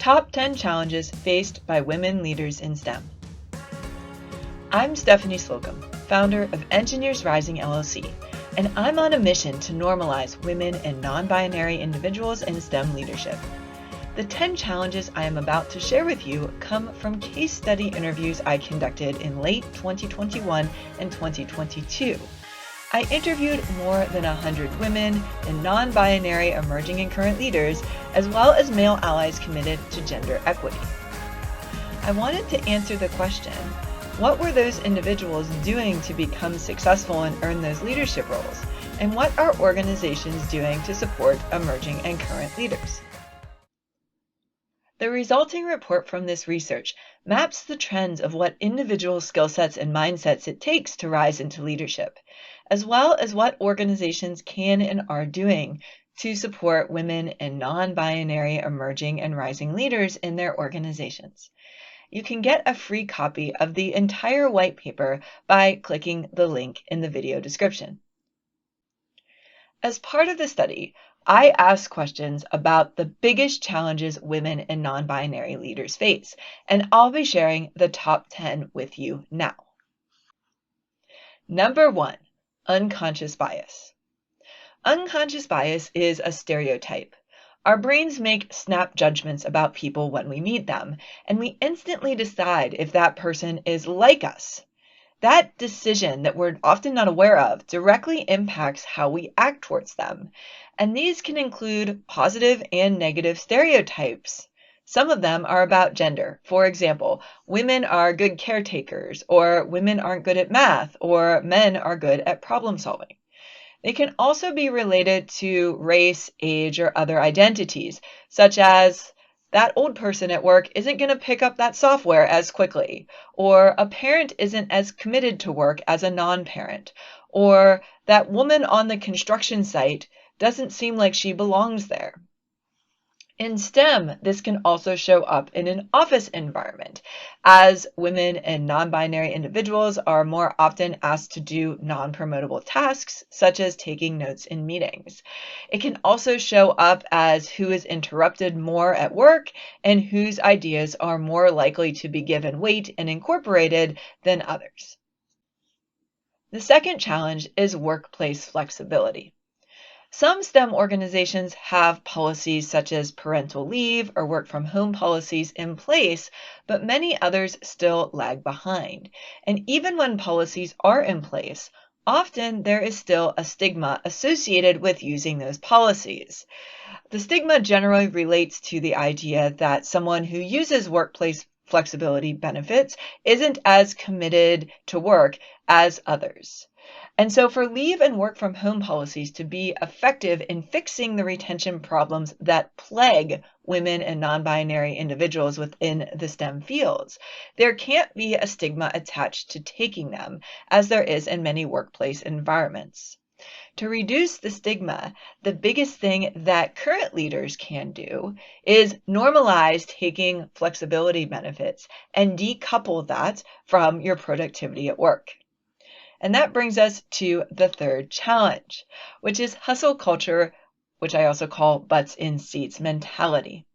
Top 10 Challenges Faced by Women Leaders in STEM. I'm Stephanie Slocum, founder of Engineers Rising LLC, and I'm on a mission to normalize women and non-binary individuals in STEM leadership. The 10 challenges I am about to share with you come from case study interviews I conducted in late 2021 and 2022. I interviewed more than 100 women and non-binary emerging and current leaders, as well as male allies committed to gender equity. I wanted to answer the question, what were those individuals doing to become successful and earn those leadership roles? And what are organizations doing to support emerging and current leaders? The resulting report from this research maps the trends of what individual skill sets and mindsets it takes to rise into leadership, as well as what organizations can and are doing to support women and non-binary emerging and rising leaders in their organizations. You can get a free copy of the entire white paper by clicking the link in the video description. As part of the study, I asked questions about the biggest challenges women and non-binary leaders face, and I'll be sharing the top 10 with you now. Number 1, unconscious bias. Unconscious bias is a stereotype. Our brains make snap judgments about people when we meet them, and we instantly decide if that person is like us. That decision that we're often not aware of directly impacts how we act towards them. And these can include positive and negative stereotypes. Some of them are about gender. For example, women are good caretakers, or women aren't good at math, or men are good at problem solving. They can also be related to race, age, or other identities, such as that old person at work isn't going to pick up that software as quickly, or a parent isn't as committed to work as a non-parent, or that woman on the construction site doesn't seem like she belongs there. In STEM, this can also show up in an office environment, as women and non-binary individuals are more often asked to do non-promotable tasks, such as taking notes in meetings. It can also show up as who is interrupted more at work and whose ideas are more likely to be given weight and incorporated than others. The second challenge is workplace flexibility. Some STEM organizations have policies such as parental leave or work from home policies in place, but many others still lag behind. And even when policies are in place, often there is still a stigma associated with using those policies. The stigma generally relates to the idea that someone who uses workplace flexibility benefits isn't as committed to work as others. And so for leave and work from home policies to be effective in fixing the retention problems that plague women and non-binary individuals within the STEM fields, there can't be a stigma attached to taking them, as there is in many workplace environments. To reduce the stigma, the biggest thing that current leaders can do is normalize taking flexibility benefits and decouple that from your productivity at work. And that brings us to the third challenge, which is hustle culture, which I also call butts in seats mentality.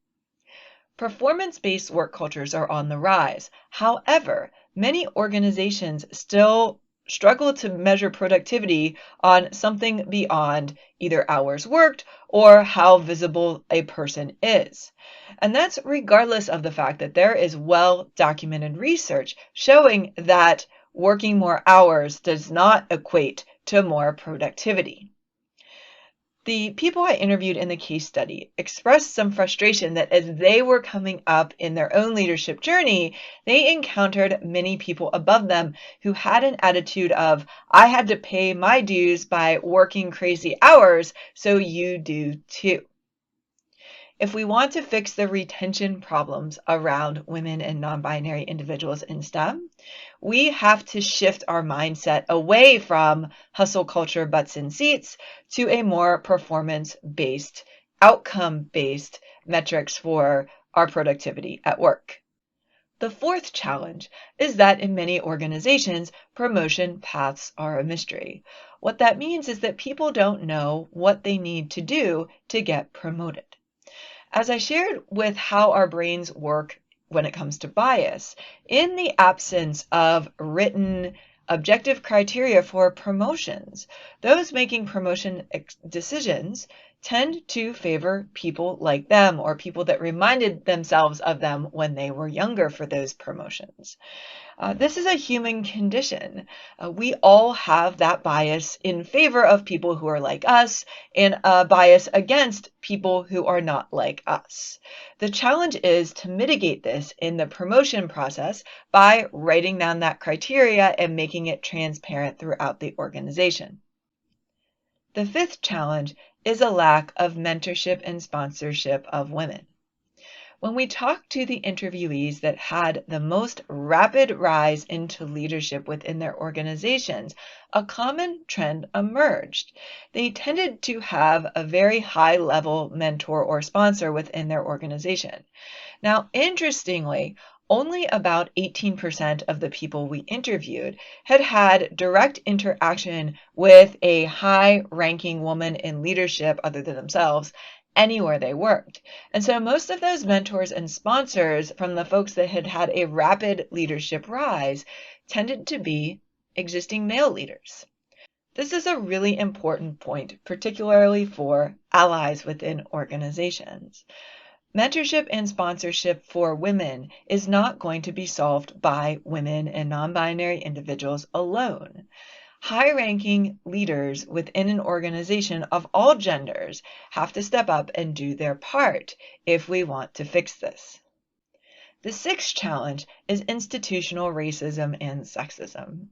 Performance-based work cultures are on the rise. However, many organizations still struggle to measure productivity on something beyond either hours worked or how visible a person is. And that's regardless of the fact that there is well-documented research showing that working more hours does not equate to more productivity. The people I interviewed in the case study expressed some frustration that as they were coming up in their own leadership journey, they encountered many people above them who had an attitude of, I had to pay my dues by working crazy hours, so you do too. If we want to fix the retention problems around women and non-binary individuals in STEM, we have to shift our mindset away from hustle culture butts in seats to a more performance-based, outcome-based metrics for our productivity at work. The fourth challenge is that in many organizations, promotion paths are a mystery. What that means is that people don't know what they need to do to get promoted. As I shared with how our brains work when it comes to bias, in the absence of written objective criteria for promotions, those making promotion decisions tend to favor people like them or people that reminded themselves of them when they were younger for those promotions. This is a human condition. We all have that bias in favor of people who are like us and a bias against people who are not like us. The challenge is to mitigate this in the promotion process by writing down that criteria and making it transparent throughout the organization. The fifth challenge is a lack of mentorship and sponsorship of women. When we talked to the interviewees that had the most rapid rise into leadership within their organizations, a common trend emerged. They tended to have a very high-level mentor or sponsor within their organization. Now, interestingly, only about 18% of the people we interviewed had had direct interaction with a high-ranking woman in leadership other than themselves anywhere they worked. And so most of those mentors and sponsors from the folks that had had a rapid leadership rise tended to be existing male leaders. This is a really important point, particularly for allies within organizations. Mentorship and sponsorship for women is not going to be solved by women and non-binary individuals alone. High-ranking leaders within an organization of all genders have to step up and do their part if we want to fix this. The sixth challenge is institutional racism and sexism.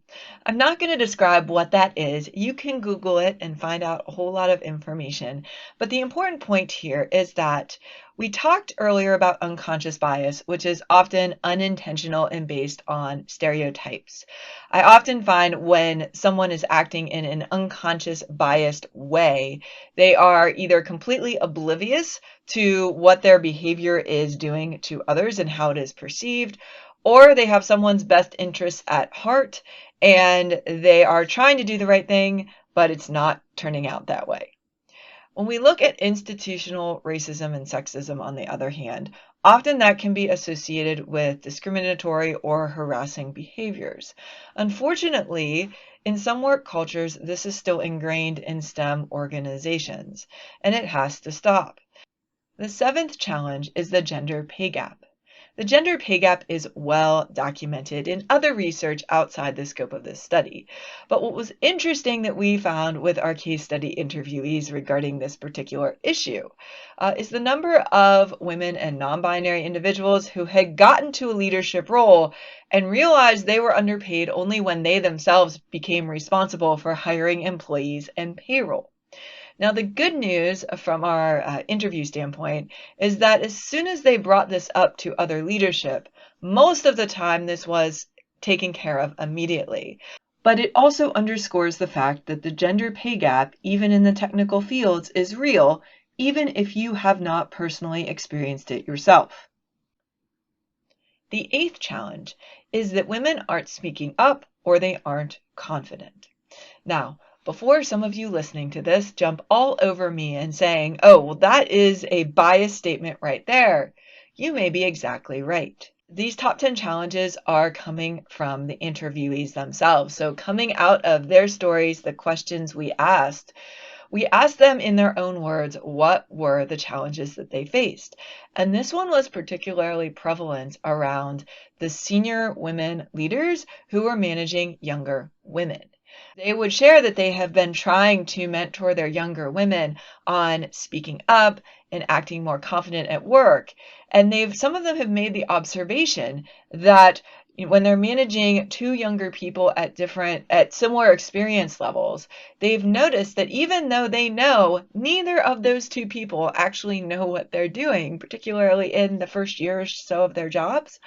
I'm not going to describe what that is. You can Google it and find out a whole lot of information. But the important point here is that we talked earlier about unconscious bias, which is often unintentional and based on stereotypes. I often find when someone is acting in an unconscious biased way, they are either completely oblivious to what their behavior is doing to others and how it is perceived, or they have someone's best interests at heart and they are trying to do the right thing, but it's not turning out that way. When we look at institutional racism and sexism, on the other hand, often that can be associated with discriminatory or harassing behaviors. Unfortunately, in some work cultures, this is still ingrained in STEM organizations, and it has to stop. The seventh challenge is the gender pay gap. The gender pay gap is well documented in other research outside the scope of this study. But what was interesting that we found with our case study interviewees regarding this particular issue is the number of women and non-binary individuals who had gotten to a leadership role and realized they were underpaid only when they themselves became responsible for hiring employees and payroll. Now, the good news from our interview standpoint is that as soon as they brought this up to other leadership, most of the time this was taken care of immediately. But it also underscores the fact that the gender pay gap, even in the technical fields, is real, even if you have not personally experienced it yourself. The eighth challenge is that women aren't speaking up or they aren't confident. Now, before some of you listening to this jump all over me and saying, oh, well, that is a biased statement right there, you may be exactly right. These top 10 challenges are coming from the interviewees themselves. So coming out of their stories, the questions we asked them in their own words what were the challenges that they faced. And this one was particularly prevalent around the senior women leaders who were managing younger women. They would share that they have been trying to mentor their younger women on speaking up and acting more confident at work. And some of them have made the observation that when they're managing two younger people at similar experience levels, they've noticed that even though they know neither of those two people actually know what they're doing, particularly in the first year or so of their jobs,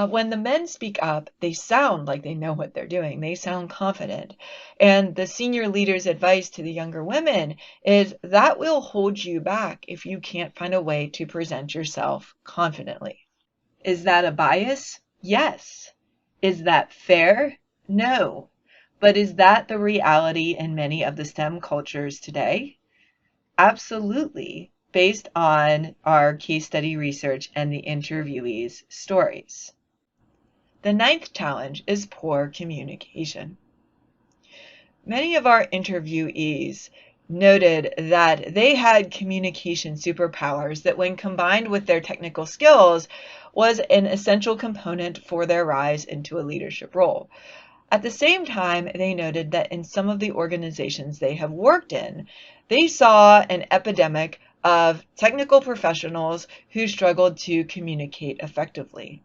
when the men speak up, they sound like they know what they're doing. They sound confident. And the senior leader's advice to the younger women is that will hold you back if you can't find a way to present yourself confidently. Is that a bias? Yes. Is that fair? No. But is that the reality in many of the STEM cultures today? Absolutely. based on our case study research and the interviewees' stories. The 9th challenge is poor communication. Many of our interviewees noted that they had communication superpowers that, when combined with their technical skills, was an essential component for their rise into a leadership role. At the same time, they noted that in some of the organizations they have worked in, they saw an epidemic of technical professionals who struggled to communicate effectively.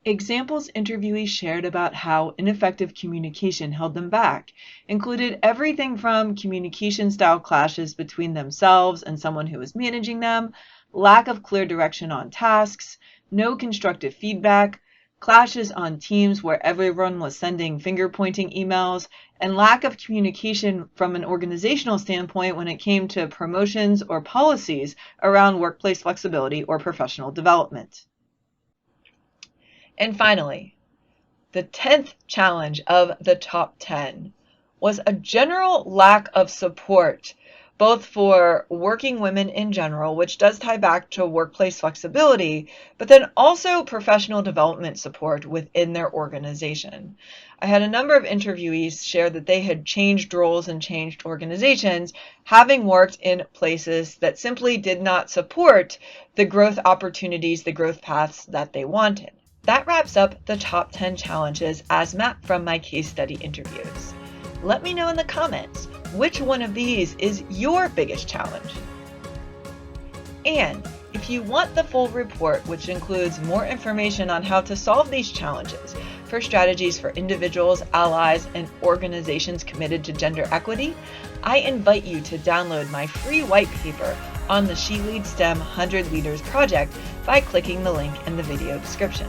Examples interviewees shared about how ineffective communication held them back included everything from communication style clashes between themselves and someone who was managing them, lack of clear direction on tasks, no constructive feedback, clashes on teams where everyone was sending finger-pointing emails, and lack of communication from an organizational standpoint when it came to promotions or policies around workplace flexibility or professional development. And finally, the 10th challenge of the top 10 was a general lack of support, both for working women in general, which does tie back to workplace flexibility, but then also professional development support within their organization. I had a number of interviewees share that they had changed roles and changed organizations, having worked in places that simply did not support the growth opportunities, the growth paths that they wanted. That wraps up the top 10 challenges as mapped from my case study interviews. Let me know in the comments which one of these is your biggest challenge. And if you want the full report, which includes more information on how to solve these challenges for strategies for individuals, allies, and organizations committed to gender equity, I invite you to download my free white paper on the She Leads STEM 100 Leaders project by clicking the link in the video description.